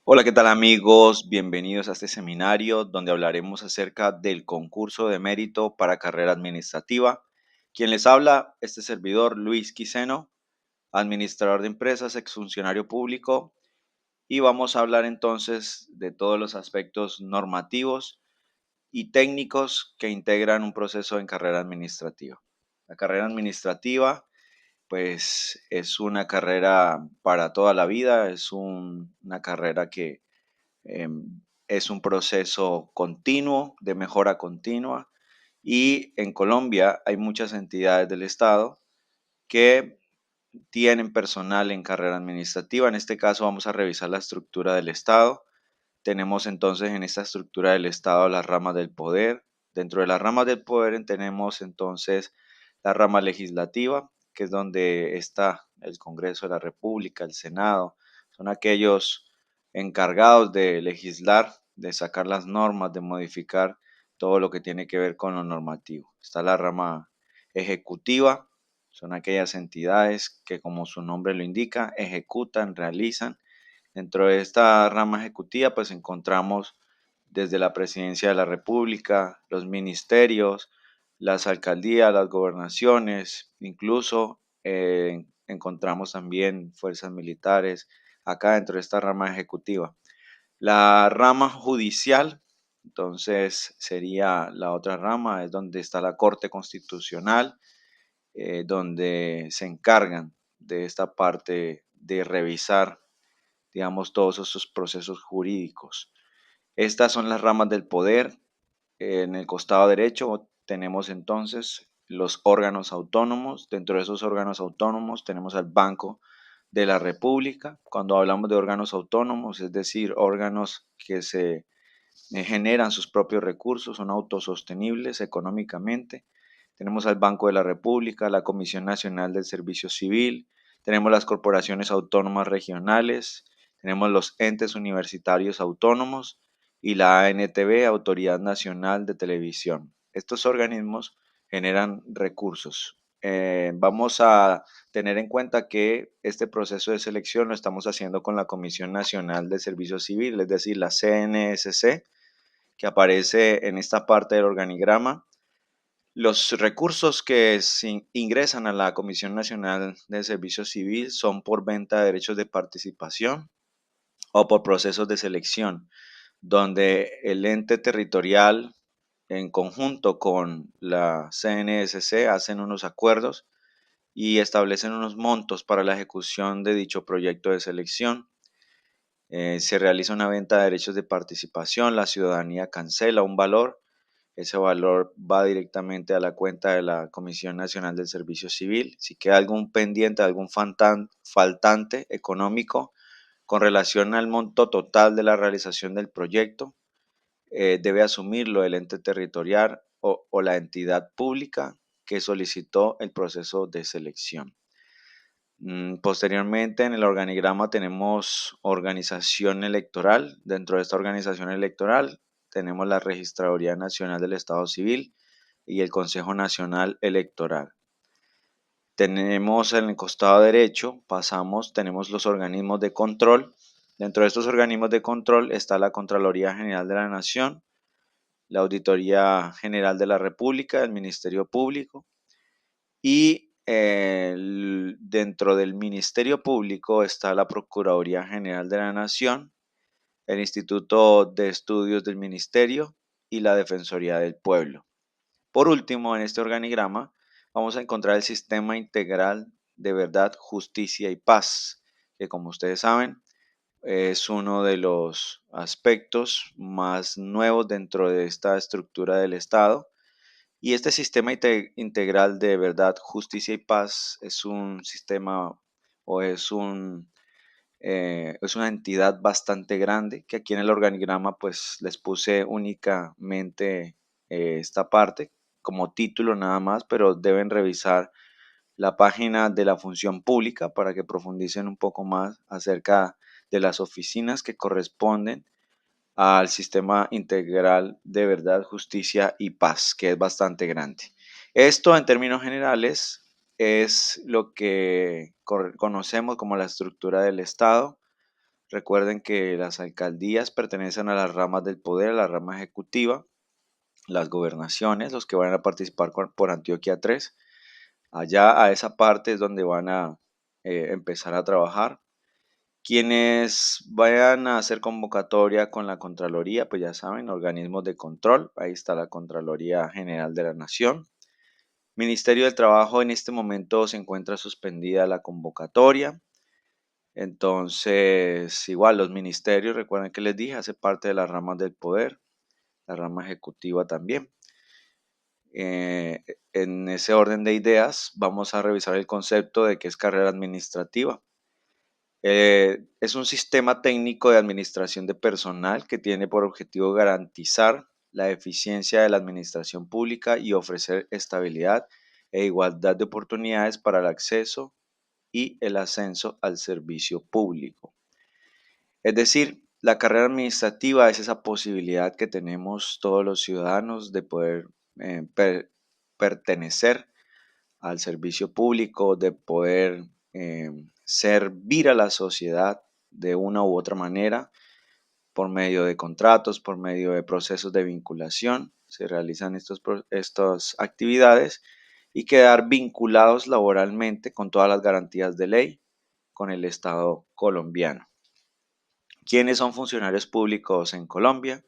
Hola, ¿qué tal amigos? Bienvenidos a este seminario donde hablaremos acerca del concurso de mérito para carrera administrativa. Quien les habla, este servidor Luis Quiseno, administrador de empresas, exfuncionario público, y vamos a hablar entonces de todos los aspectos normativos y técnicos que integran un proceso en carrera administrativa. La carrera administrativa pues es una carrera para toda la vida, es una carrera que es un proceso continuo, de mejora continua, y en Colombia hay muchas entidades del Estado que tienen personal en carrera administrativa. En este caso vamos a revisar la estructura del Estado. Tenemos entonces en esta estructura del Estado las ramas del poder. Dentro de las ramas del poder tenemos entonces la rama legislativa, que es donde está el Congreso de la República, el Senado. Son aquellos encargados de legislar, de sacar las normas, de modificar todo lo que tiene que ver con lo normativo. Está la rama ejecutiva, son aquellas entidades que, como su nombre lo indica, ejecutan, realizan. Dentro de esta rama ejecutiva, pues encontramos desde la Presidencia de la República, los ministerios, las alcaldías, las gobernaciones, incluso encontramos también fuerzas militares acá dentro de esta rama ejecutiva. La rama judicial, entonces sería la otra rama, es donde está la Corte Constitucional, donde se encargan de esta parte de revisar, digamos, todos esos procesos jurídicos. Estas son las ramas del poder. En el costado derecho tenemos entonces los órganos autónomos. Dentro de esos órganos autónomos tenemos al Banco de la República. Cuando hablamos de órganos autónomos, es decir, órganos que se generan sus propios recursos, son autosostenibles económicamente. Tenemos al Banco de la República, la Comisión Nacional del Servicio Civil, tenemos las corporaciones autónomas regionales, tenemos los entes universitarios autónomos y la ANTV, Autoridad Nacional de Televisión. Estos organismos generan recursos. Vamos a tener en cuenta que este proceso de selección lo estamos haciendo con la Comisión Nacional de Servicio Civil, es decir, la CNSC, que aparece en esta parte del organigrama. Los recursos que ingresan a la Comisión Nacional de Servicio Civil son por venta de derechos de participación o por procesos de selección, donde el ente territorial en conjunto con la CNSC hacen unos acuerdos y establecen unos montos para la ejecución de dicho proyecto de selección. Se realiza una venta de derechos de participación, la ciudadanía cancela un valor. Ese valor va directamente a la cuenta de la Comisión Nacional del Servicio Civil. Si queda algún pendiente, algún faltante económico con relación al monto total de la realización del proyecto, debe asumirlo el ente territorial o la entidad pública que solicitó el proceso de selección. Posteriormente, en el organigrama tenemos organización electoral. Dentro de esta organización electoral tenemos la Registraduría Nacional del Estado Civil y el Consejo Nacional Electoral. Tenemos en el costado derecho, tenemos los organismos de control. Dentro de estos organismos de control está la Contraloría General de la Nación, la Auditoría General de la República, el Ministerio Público, y dentro del Ministerio Público está la Procuraduría General de la Nación, el Instituto de Estudios del Ministerio y la Defensoría del Pueblo. Por último, en este organigrama vamos a encontrar el Sistema Integral de Verdad, Justicia y Paz, que, como ustedes saben, es uno de los aspectos más nuevos dentro de esta estructura del Estado. Y este sistema integral de verdad, justicia y paz es un sistema o es una entidad bastante grande, que aquí en el organigrama pues les puse únicamente esta parte como título nada más, pero deben revisar la página de la función pública para que profundicen un poco más acerca de las oficinas que corresponden al sistema integral de verdad, justicia y paz, que es bastante grande. Esto en términos generales es lo que conocemos como la estructura del Estado. Recuerden que las alcaldías pertenecen a las ramas del poder, a la rama ejecutiva, las gobernaciones, los que van a participar por Antioquia 3. Allá a esa parte es donde van a empezar a trabajar. Quienes vayan a hacer convocatoria con la Contraloría, pues ya saben, organismos de control, ahí está la Contraloría General de la Nación. Ministerio del Trabajo, en este momento se encuentra suspendida la convocatoria. Entonces, igual los ministerios, recuerden que les dije, hace parte de las ramas del poder, la rama ejecutiva también. En ese orden de ideas, vamos a revisar el concepto de qué es carrera administrativa. Es un sistema técnico de administración de personal que tiene por objetivo garantizar la eficiencia de la administración pública y ofrecer estabilidad e igualdad de oportunidades para el acceso y el ascenso al servicio público. Es decir, la carrera administrativa es esa posibilidad que tenemos todos los ciudadanos de poder pertenecer al servicio público, de poder servir a la sociedad de una u otra manera por medio de contratos, por medio de procesos de vinculación. Se realizan estas actividades y quedar vinculados laboralmente con todas las garantías de ley con el Estado colombiano. ¿Quiénes son funcionarios públicos en Colombia?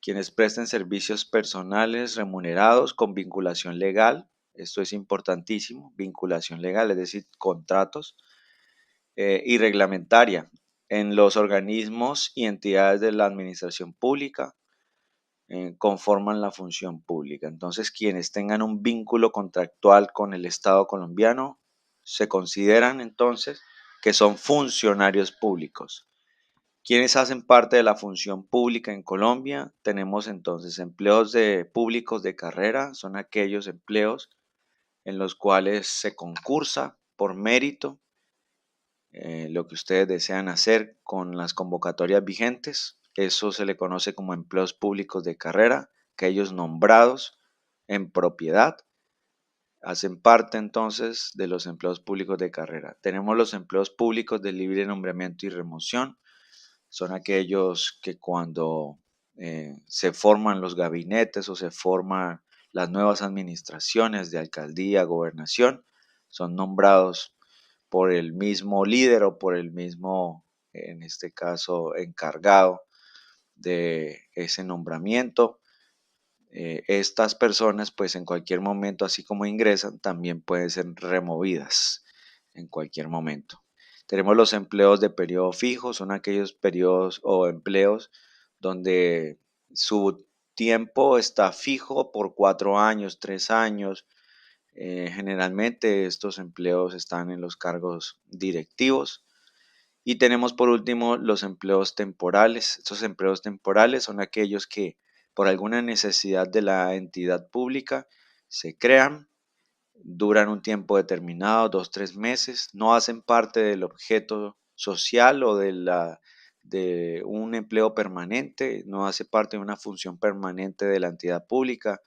Quienes presten servicios personales remunerados con vinculación legal. Esto es importantísimo, vinculación legal, es decir, contratos, y reglamentaria en los organismos y entidades de la administración pública, conforman la función pública. Entonces, quienes tengan un vínculo contractual con el Estado colombiano se consideran entonces que son funcionarios públicos. ¿Quiénes hacen parte de la función pública en Colombia? Tenemos entonces empleos públicos de carrera, son aquellos empleos en los cuales se concursa por mérito, lo que ustedes desean hacer con las convocatorias vigentes. Eso se le conoce como empleos públicos de carrera, aquellos nombrados en propiedad hacen parte entonces de los empleos públicos de carrera. Tenemos los empleos públicos de libre nombramiento y remoción. Son aquellos que cuando se forman los gabinetes o se forman las nuevas administraciones de alcaldía, gobernación, son nombrados por el mismo líder o por el mismo, en este caso, encargado de ese nombramiento. Estas personas, pues en cualquier momento, así como ingresan, también pueden ser removidas en cualquier momento. Tenemos los empleos de periodo fijo, son aquellos periodos o empleos donde su tiempo está fijo por 4 años, 3 años. Generalmente estos empleos están en los cargos directivos. Y tenemos por último los empleos temporales. Estos empleos temporales son aquellos que por alguna necesidad de la entidad pública se crean, duran un tiempo determinado, 2, 3 meses, no hacen parte del objeto social o de un empleo permanente, no hace parte de una función permanente de la entidad pública.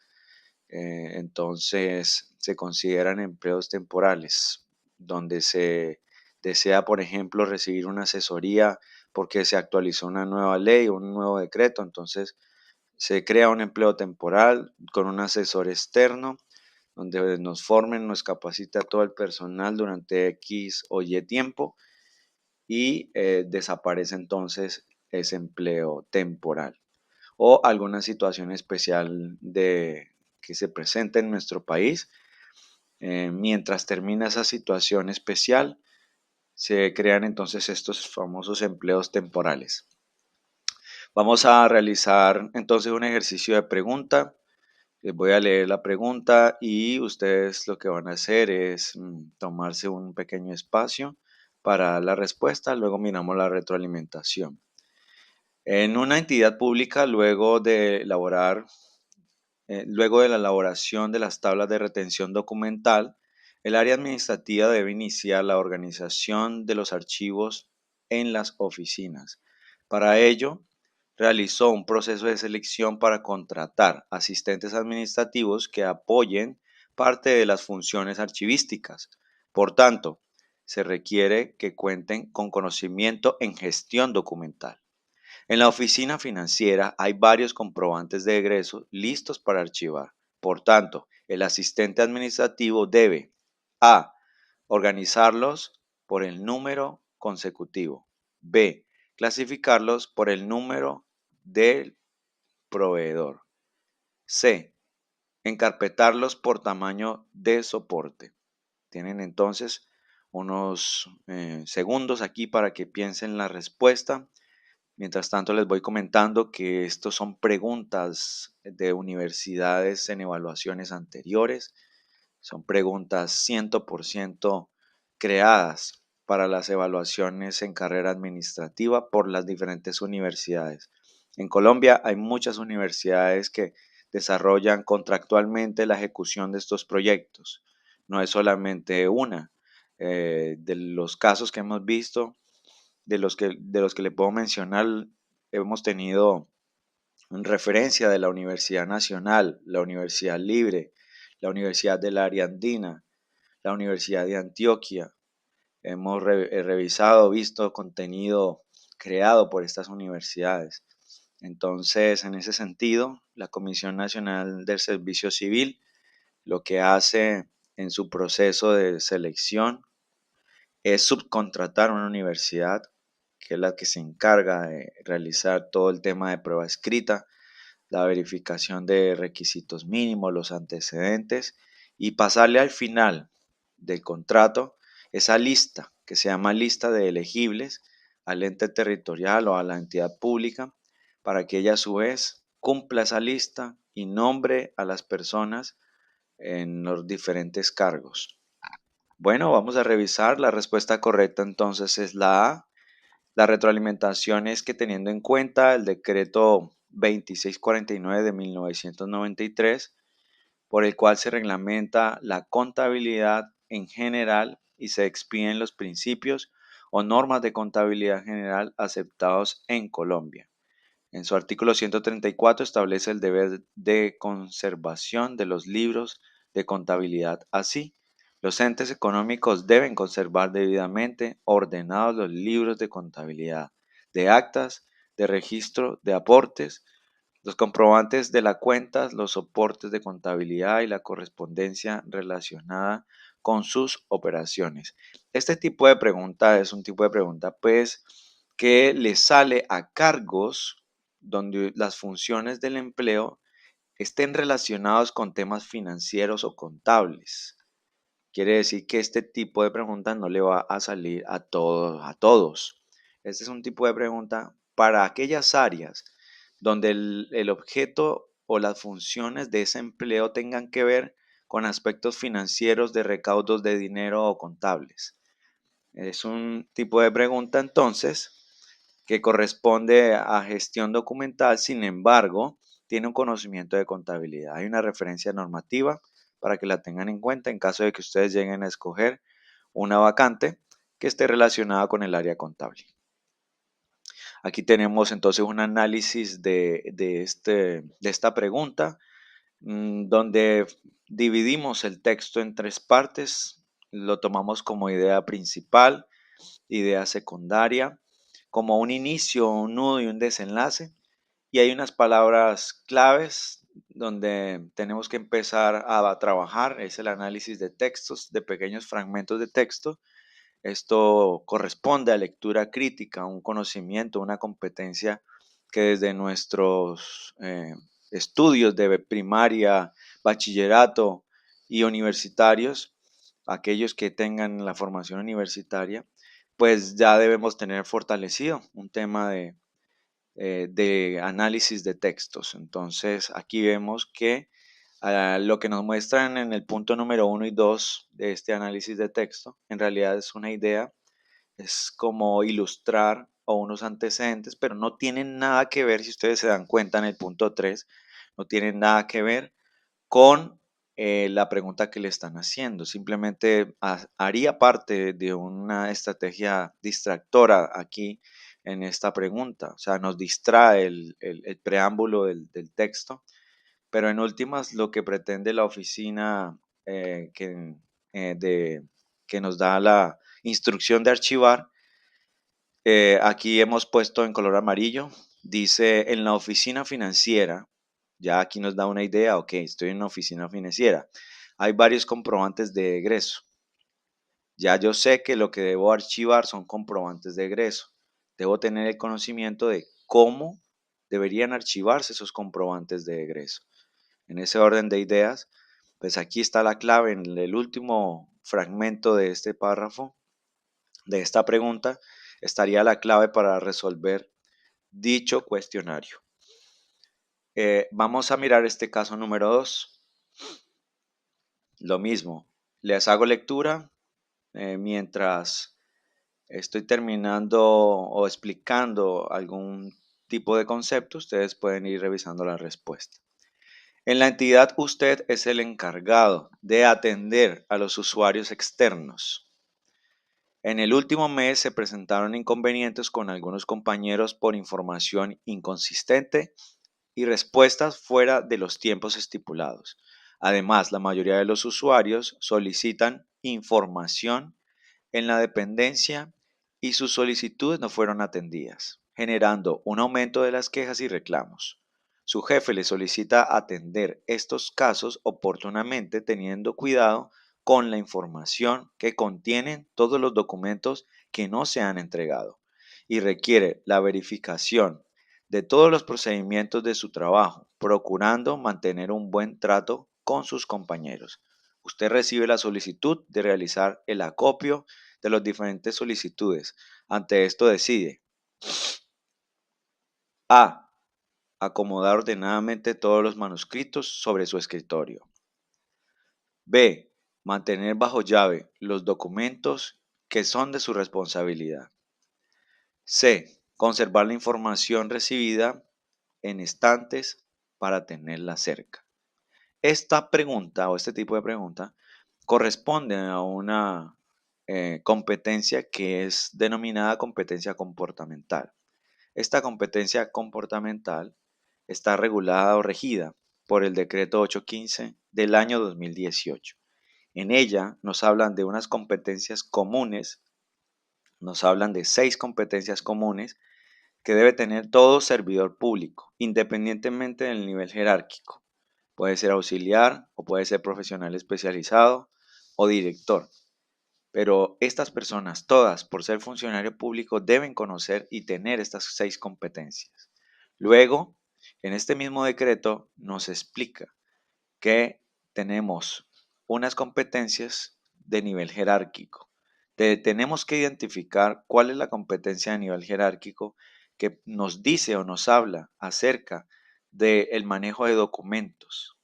Entonces se consideran empleos temporales, donde se desea, por ejemplo, recibir una asesoría porque se actualizó una nueva ley o un nuevo decreto. Entonces se crea un empleo temporal con un asesor externo, donde nos formen, nos capacita todo el personal durante X o Y tiempo y desaparece entonces ese empleo temporal o alguna situación especial que se presenta en nuestro país. Mientras termina esa situación especial, se crean entonces estos famosos empleos temporales. Vamos a realizar entonces un ejercicio de pregunta. Les voy a leer la pregunta y ustedes lo que van a hacer es tomarse un pequeño espacio para la respuesta. Luego miramos la retroalimentación. En una entidad pública, luego de la elaboración de las tablas de retención documental, el área administrativa debe iniciar la organización de los archivos en las oficinas. Para ello, realizó un proceso de selección para contratar asistentes administrativos que apoyen parte de las funciones archivísticas. Por tanto, se requiere que cuenten con conocimiento en gestión documental. En la oficina financiera hay varios comprobantes de egreso listos para archivar. Por tanto, el asistente administrativo debe A. Organizarlos por el número consecutivo. B. Clasificarlos por el número del proveedor. C. Encarpetarlos por tamaño de soporte. Tienen entonces unos segundos aquí para que piensen la respuesta. Mientras tanto, les voy comentando que estos son preguntas de universidades en evaluaciones anteriores. Son preguntas 100% creadas para las evaluaciones en carrera administrativa por las diferentes universidades. En Colombia hay muchas universidades que desarrollan contractualmente la ejecución de estos proyectos. No es solamente una. De los casos que hemos visto, de los que le puedo mencionar, hemos tenido referencia de la Universidad Nacional, la Universidad Libre, la Universidad del Área Andina, la Universidad de Antioquia. Hemos revisado, visto contenido creado por estas universidades. Entonces, en ese sentido, la Comisión Nacional del Servicio Civil lo que hace en su proceso de selección es subcontratar a una universidad, que es la que se encarga de realizar todo el tema de prueba escrita, la verificación de requisitos mínimos, los antecedentes y pasarle al final del contrato esa lista que se llama lista de elegibles al ente territorial o a la entidad pública para que ella a su vez cumpla esa lista y nombre a las personas en los diferentes cargos. Bueno, vamos a revisar. La respuesta correcta entonces es la A. La retroalimentación es que teniendo en cuenta el decreto 2649 de 1993, por el cual se reglamenta la contabilidad en general y se expiden los principios o normas de contabilidad general aceptados en Colombia. En su artículo 134 establece el deber de conservación de los libros de contabilidad. Así, los entes económicos deben conservar debidamente ordenados los libros de contabilidad, de actas, de registro, de aportes, los comprobantes de la cuenta, los soportes de contabilidad y la correspondencia relacionada con sus operaciones. Este tipo de pregunta es un tipo de pregunta, pues, que le sale a cargos donde las funciones del empleo estén relacionados con temas financieros o contables. Quiere decir que este tipo de pregunta no le va a salir a todos. Este es un tipo de pregunta para aquellas áreas donde el objeto o las funciones de ese empleo tengan que ver con aspectos financieros de recaudos de dinero o contables. Es un tipo de pregunta entonces que corresponde a gestión documental, sin embargo, tiene un conocimiento de contabilidad. Hay una referencia normativa para que la tengan en cuenta en caso de que ustedes lleguen a escoger una vacante que esté relacionada con el área contable. Aquí tenemos entonces un análisis de esta pregunta, donde dividimos el texto en tres partes. Lo tomamos como idea principal, idea secundaria, como un inicio, un nudo y un desenlace. Y hay unas palabras claves donde tenemos que empezar a trabajar, es el análisis de textos, de pequeños fragmentos de texto. Esto corresponde a lectura crítica, un conocimiento, una competencia que desde nuestros estudios de primaria, bachillerato y universitarios, aquellos que tengan la formación universitaria, pues ya debemos tener fortalecido un tema de análisis de textos. Entonces, aquí vemos que lo que nos muestran en el punto número 1 y 2 de este análisis de texto, en realidad es una idea, es como ilustrar o unos antecedentes, pero no tienen nada que ver, si ustedes se dan cuenta en el punto 3, no tienen nada que ver con la pregunta que le están haciendo. Simplemente haría parte de una estrategia distractora aquí en esta pregunta. O sea, nos distrae el preámbulo del texto, pero en últimas lo que pretende la oficina eh, que, de, que nos da Instrucción de archivar. Aquí hemos puesto en color amarillo. Dice en la oficina financiera. Ya aquí nos da una idea. Ok, estoy en una oficina financiera. Hay varios comprobantes de egreso. Ya yo sé que lo que debo archivar son comprobantes de egreso. Debo tener el conocimiento de cómo deberían archivarse esos comprobantes de egreso. En ese orden de ideas, pues aquí está la clave en el último fragmento de este párrafo, de esta pregunta, estaría la clave para resolver dicho cuestionario. Vamos a mirar este caso número 2. Lo mismo, les hago lectura mientras estoy terminando o explicando algún tipo de concepto, ustedes pueden ir revisando la respuesta. En la entidad usted es el encargado de atender a los usuarios externos. En el último mes se presentaron inconvenientes con algunos compañeros por información inconsistente y respuestas fuera de los tiempos estipulados. Además, la mayoría de los usuarios solicitan información en la dependencia y sus solicitudes no fueron atendidas, generando un aumento de las quejas y reclamos. Su jefe le solicita atender estos casos oportunamente teniendo cuidado con la información que contienen todos los documentos que no se han entregado y requiere la verificación de todos los procedimientos de su trabajo, procurando mantener un buen trato con sus compañeros. Usted recibe la solicitud de realizar el acopio de las diferentes solicitudes. Ante esto decide A. Acomodar ordenadamente todos los manuscritos sobre su escritorio. B. Mantener bajo llave los documentos que son de su responsabilidad. C. Conservar la información recibida en estantes para tenerla cerca. Esta pregunta o este tipo de pregunta corresponde a una competencia que es denominada competencia comportamental. Esta competencia comportamental está regulada o regida por el decreto 815 del año 2018. En ella nos hablan de unas competencias comunes, nos hablan de 6 competencias comunes que debe tener todo servidor público, independientemente del nivel jerárquico. Puede ser auxiliar o puede ser profesional especializado o director. Pero estas personas, todas, por ser funcionario público, deben conocer y tener estas 6 competencias. Luego, en este mismo decreto nos explica que tenemos unas competencias de nivel jerárquico. Tenemos que identificar cuál es la competencia de nivel jerárquico que nos dice o nos habla acerca del manejo de documentos,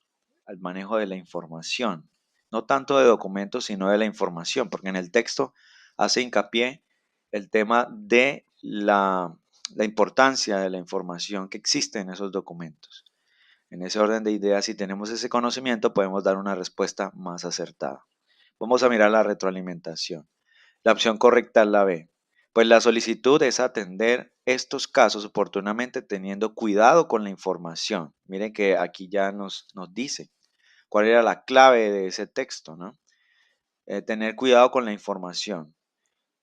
el manejo de la información. No tanto de documentos, sino de la información, porque en el texto hace hincapié el tema de la importancia de la información que existe en esos documentos. En ese orden de ideas, si tenemos ese conocimiento, podemos dar una respuesta más acertada. Vamos a mirar la retroalimentación. La opción correcta es la B. Pues la solicitud es atender estos casos oportunamente teniendo cuidado con la información. Miren que aquí ya nos dice cuál era la clave de ese texto, ¿no? Tener cuidado con la información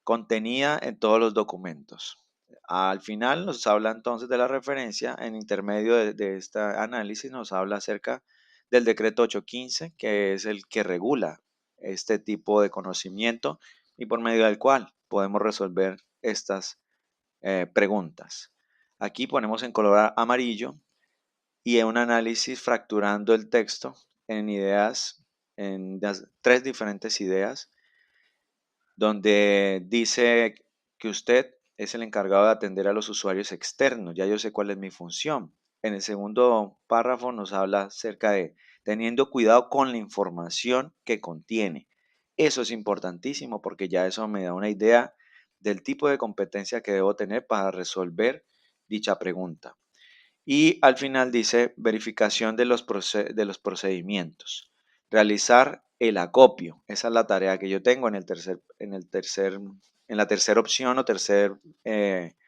contenida en todos los documentos. Al final nos habla entonces de la referencia, en intermedio de este análisis nos habla acerca del decreto 815, que es el que regula este tipo de conocimiento y por medio del cual podemos resolver estas preguntas. Aquí ponemos en color amarillo y en un análisis fracturando el texto en ideas, en las 3 diferentes ideas donde dice que usted es el encargado de atender a los usuarios externos. Ya yo sé cuál es mi función. En el segundo párrafo nos habla acerca de teniendo cuidado con la información que contiene. Eso es importantísimo porque ya eso me da una idea del tipo de competencia que debo tener para resolver dicha pregunta. Y al final dice verificación de los procedimientos. Realizar el acopio. Esa es la tarea que yo tengo en la tercera opción o tercer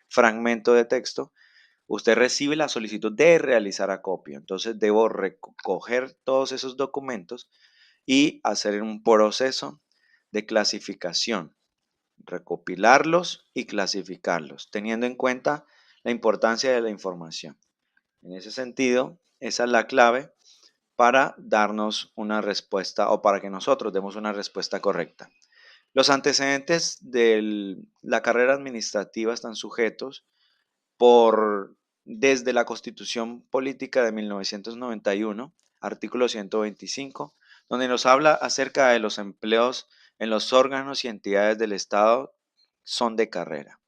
fragmento de texto. Usted recibe la solicitud de realizar acopio. Entonces debo recoger todos esos documentos y hacer un proceso de clasificación recopilarlos y clasificarlos, teniendo en cuenta la importancia de la información. En ese sentido, esa es la clave para darnos una respuesta o para que nosotros demos una respuesta correcta. Los antecedentes de la carrera administrativa están sujetos por desde la Constitución Política de 1991, artículo 125, donde nos habla acerca de los empleos en los órganos y entidades del Estado son de carrera.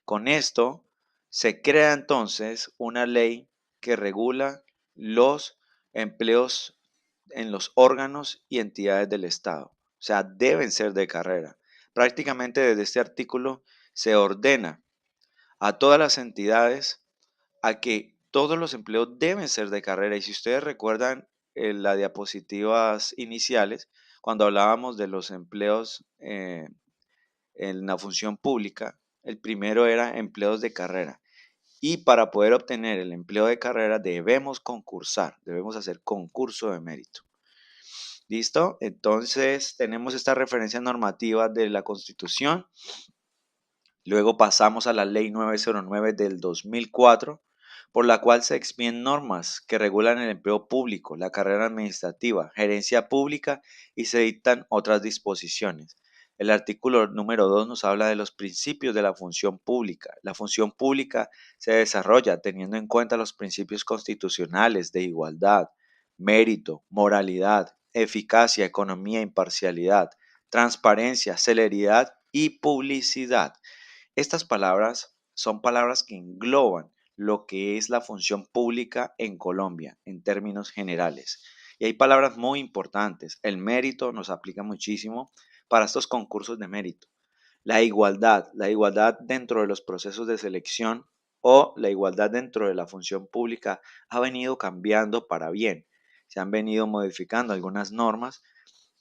Con esto se crea entonces una ley que regula los empleos en los órganos y entidades del Estado. O sea, deben ser de carrera. Prácticamente desde este artículo se ordena a todas las entidades a que todos los empleos deben ser de carrera. Y si ustedes recuerdan las diapositivas iniciales, cuando hablábamos de los empleos en la función pública, el primero era empleos de carrera. Y para poder obtener el empleo de carrera debemos concursar, debemos hacer concurso de mérito. ¿Listo? Entonces tenemos esta referencia normativa de la Constitución. Luego pasamos a la Ley 909 del 2004, por la cual se expiden normas que regulan el empleo público, la carrera administrativa, gerencia pública y se dictan otras disposiciones. El artículo número 2 nos habla de los principios de la función pública. La función pública se desarrolla teniendo en cuenta los principios constitucionales de igualdad, mérito, moralidad, eficacia, economía, imparcialidad, transparencia, celeridad y publicidad. Estas palabras son palabras que engloban lo que es la función pública en Colombia en términos generales. Y hay palabras muy importantes. El mérito nos aplica muchísimo para estos concursos de mérito. La igualdad dentro de los procesos de selección o la igualdad dentro de la función pública ha venido cambiando para bien. Se han venido modificando algunas normas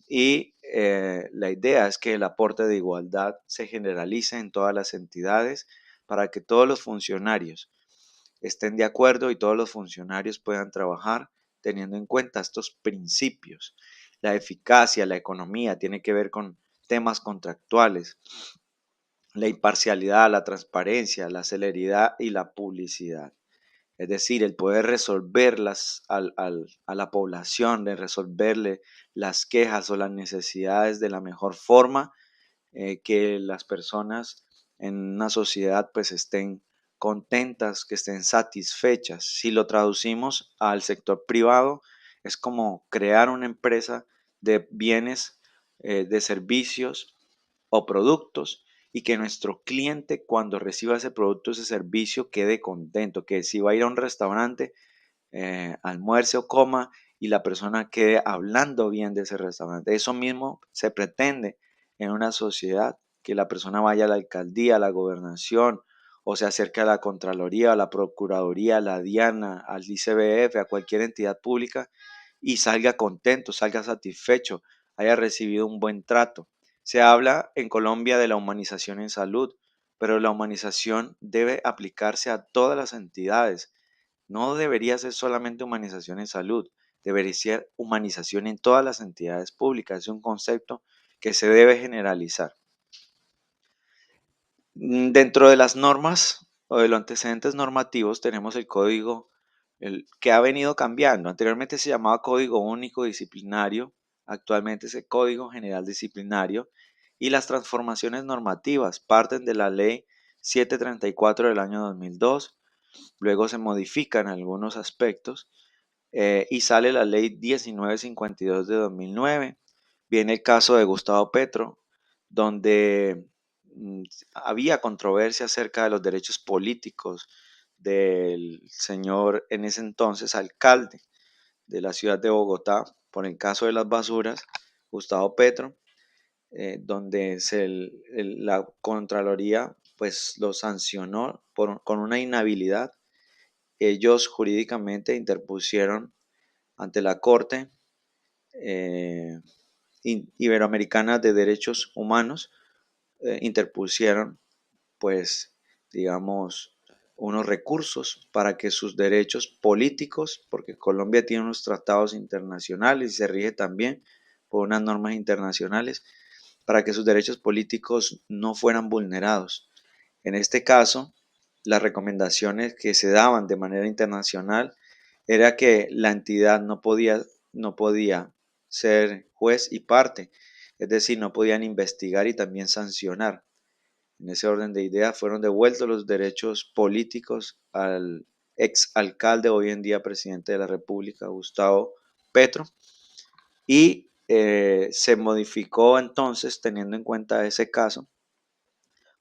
y la idea es que el aporte de igualdad se generalice en todas las entidades para que todos los funcionarios estén de acuerdo y todos los funcionarios puedan trabajar teniendo en cuenta estos principios. La eficacia, la economía tiene que ver con temas contractuales, la imparcialidad, la transparencia, la celeridad y la publicidad. Es decir, el poder resolverlas a la población, de resolverle las quejas o las necesidades de la mejor forma, que las personas en una sociedad pues estén contentas, que estén satisfechas. Si lo traducimos al sector privado, es como crear una empresa de bienes, de servicios o productos y que nuestro cliente cuando reciba ese producto, ese servicio, quede contento, que si va a ir a un restaurante, almuerce o coma y la persona quede hablando bien de ese restaurante. Eso mismo se pretende en una sociedad, que la persona vaya a la alcaldía, a la gobernación o se acerque a la Contraloría, a la Procuraduría, a la DIANA, al ICBF, a cualquier entidad pública y salga contento, salga satisfecho, haya recibido un buen trato. Se habla en Colombia de la humanización en salud, pero la humanización debe aplicarse a todas las entidades. No debería ser solamente humanización en salud, debería ser humanización en todas las entidades públicas. Es un concepto que se debe generalizar. Dentro de las normas o de los antecedentes normativos tenemos el código que ha venido cambiando. Anteriormente se llamaba Código Único Disciplinario, actualmente es el Código General Disciplinario y las transformaciones normativas parten de la Ley 734 del año 2002, luego se modifican algunos aspectos y sale la Ley 1952 de 2009. Viene el caso de Gustavo Petro, donde había controversia acerca de los derechos políticos del señor en ese entonces alcalde de la ciudad de Bogotá por el caso de las basuras, Gustavo Petro, donde la Contraloría pues lo sancionó con una inhabilidad. Ellos jurídicamente interpusieron ante la Corte eh, Iberoamericana de Derechos Humanos, interpusieron pues digamos unos recursos para que sus derechos políticos, porque Colombia tiene unos tratados internacionales y se rige también por unas normas internacionales, para que sus derechos políticos no fueran vulnerados. En este caso, las recomendaciones que se daban de manera internacional era que la entidad no podía ser juez y parte, es decir, no podían investigar y también sancionar. En ese orden de ideas fueron devueltos los derechos políticos al ex alcalde, hoy en día presidente de la República, Gustavo Petro, y se modificó entonces, teniendo en cuenta ese caso,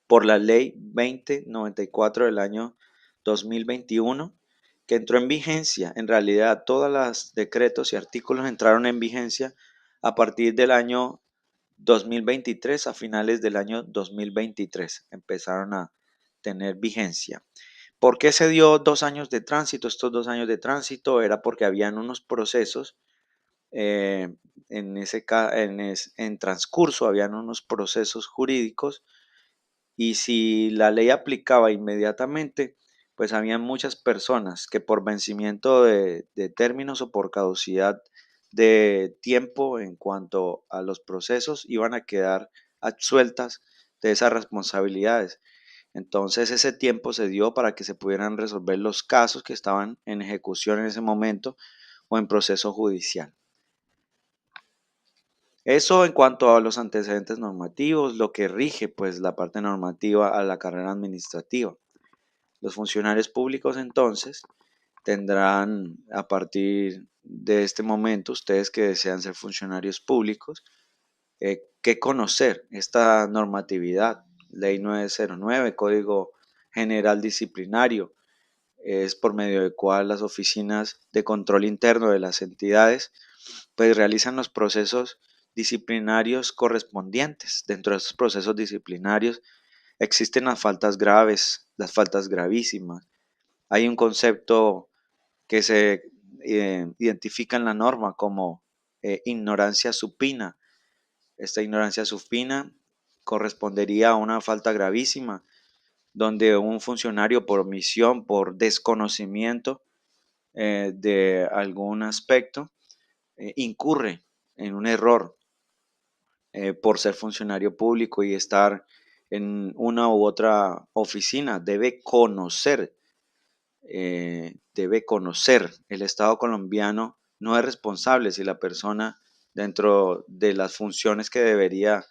por la ley 2094 del año 2021, que entró en vigencia. En realidad, todos los decretos y artículos entraron en vigencia a partir del año 2023, a finales del año 2023 empezaron a tener vigencia. ¿Por qué se dio 2 años de tránsito? Estos 2 años de tránsito era porque habían unos procesos en transcurso, habían unos procesos jurídicos, y si la ley aplicaba inmediatamente, pues habían muchas personas que por vencimiento de términos o por caducidad de tiempo en cuanto a los procesos iban a quedar absueltas de esas responsabilidades. Entonces ese tiempo se dio para que se pudieran resolver los casos que estaban en ejecución en ese momento o en proceso judicial. Eso en cuanto a los antecedentes normativos, lo que rige pues la parte normativa a la carrera administrativa. Los funcionarios públicos entonces tendrán a partir de este momento, ustedes que desean ser funcionarios públicos, que conocer esta normatividad, Ley 909, Código General Disciplinario, es por medio del cual las oficinas de control interno de las entidades pues realizan los procesos disciplinarios correspondientes. Dentro de estos procesos disciplinarios existen las faltas graves, las faltas gravísimas. Hay un concepto que se identifica en la norma como ignorancia supina. Esta ignorancia supina correspondería a una falta gravísima, donde un funcionario por omisión, por desconocimiento de algún aspecto, incurre en un error por ser funcionario público y estar en una u otra oficina. Debe conocer. El Estado colombiano no es responsable si la persona dentro de las funciones que debería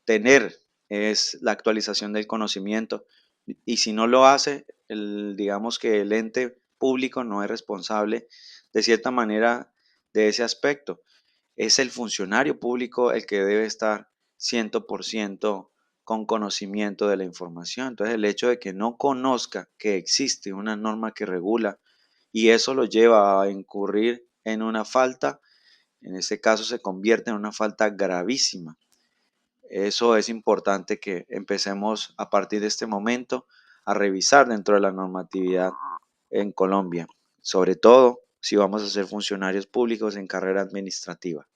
tener es la actualización del conocimiento, y si no lo hace, digamos que el ente público no es responsable de cierta manera de ese aspecto. Es el funcionario público el que debe estar 100% con conocimiento de la información. Entonces, el hecho de que no conozca que existe una norma que regula y eso lo lleva a incurrir en una falta, en este caso se convierte en una falta gravísima. Eso es importante que empecemos a partir de este momento a revisar dentro de la normatividad en Colombia, sobre todo si vamos a ser funcionarios públicos en carrera administrativa.